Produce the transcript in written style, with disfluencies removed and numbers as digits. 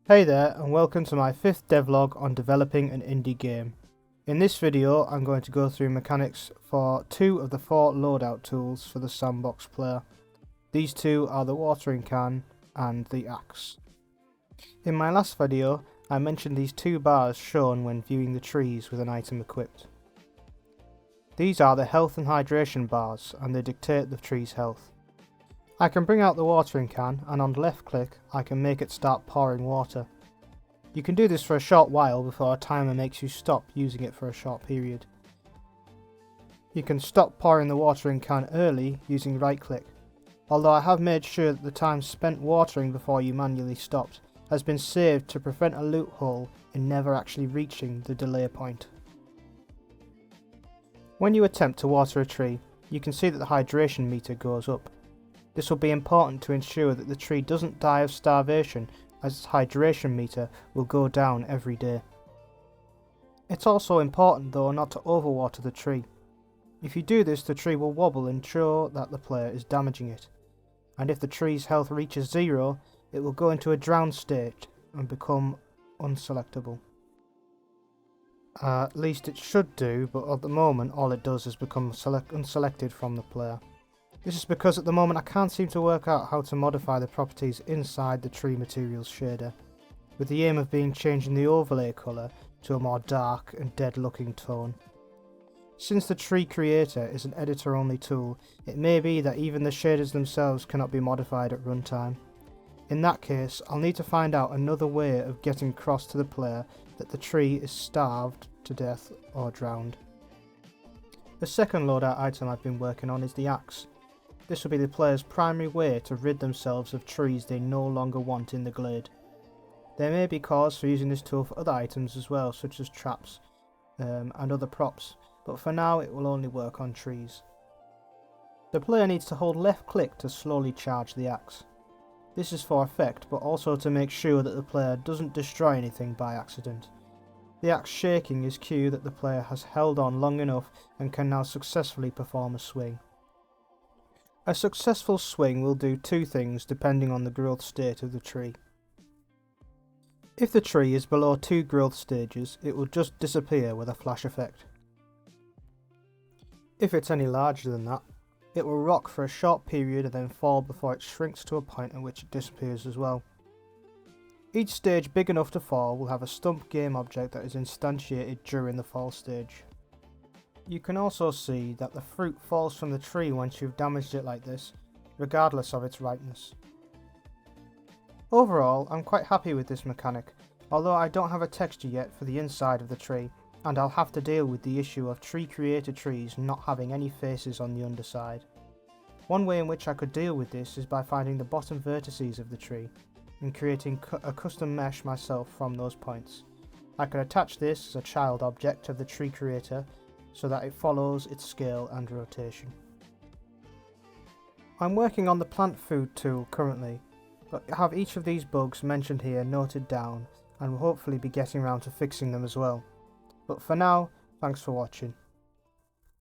Hey there, and welcome to my 5th devlog on developing an indie game. In this video I'm going to go through mechanics for 2 of the 4 loadout tools for the Sandbox player. These two are the watering can and the axe. In my last video I mentioned these 2 bars shown when viewing the trees with an item equipped. These are the health and hydration bars, and they dictate the tree's health. I can bring out the watering can, and on left click I can make it start pouring water. You can do this for a short while before a timer makes you stop using it for a short period. You can stop pouring the watering can early using right click, although I have made sure that the time spent watering before you manually stopped has been saved to prevent a loophole in never actually reaching the delay point. When you attempt to water a tree, you can see that the hydration meter goes up. This will be important to ensure that the tree doesn't die of starvation, as its hydration meter will go down every day. It's also important though not to overwater the tree. If you do this, the tree will wobble and show that the player is damaging it. And if the tree's health reaches 0, it will go into a drown state and become unselectable. At least it should do, but at the moment all it does is become unselected from the player. This is because at the moment I can't seem to work out how to modify the properties inside the tree materials shader, with the aim of changing the overlay colour to a more dark and dead looking tone. Since the tree creator is an editor only tool, it may be that even the shaders themselves cannot be modified at runtime. In that case, I'll need to find out another way of getting across to the player that the tree is starved to death or drowned. The second loadout item I've been working on is the axe. This will be the player's primary way to rid themselves of trees they no longer want in the glade. There may be cause for using this tool for other items as well, such as traps and other props, but for now it will only work on trees. The player needs to hold left click to slowly charge the axe. This is for effect, but also to make sure that the player doesn't destroy anything by accident. The axe shaking is cue that the player has held on long enough and can now successfully perform a swing. A successful swing will do 2 things depending on the growth state of the tree. If the tree is below 2 growth stages, it will just disappear with a flash effect. If it's any larger than that, it will rock for a short period and then fall before it shrinks to a point at which it disappears as well. Each stage big enough to fall will have a stump game object that is instantiated during the fall stage. You can also see that the fruit falls from the tree once you've damaged it like this, regardless of its ripeness. Overall, I'm quite happy with this mechanic, although I don't have a texture yet for the inside of the tree, and I'll have to deal with the issue of tree creator trees not having any faces on the underside. One way in which I could deal with this is by finding the bottom vertices of the tree, and creating a custom mesh myself from those points. I can attach this as a child object of the tree creator, so that it follows its scale and rotation. I'm working on the plant food tool currently, but I have each of these bugs mentioned here noted down and will hopefully be getting around to fixing them as well. But for now, thanks for watching.